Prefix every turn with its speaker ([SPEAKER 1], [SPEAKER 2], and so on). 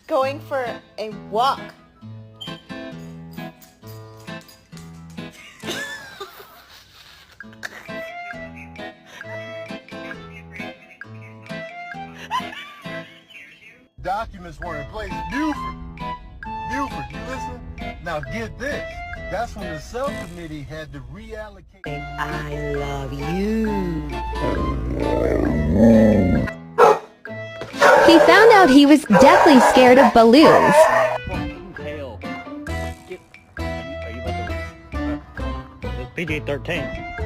[SPEAKER 1] Going for a walk.
[SPEAKER 2] Documents were in place. Buford, you listen? Now get this. That's when the subcommittee had to reallocate.
[SPEAKER 3] I love you.
[SPEAKER 4] He found out he was deathly scared of balloons.
[SPEAKER 5] Fucking hell. Are you about to... PG-13.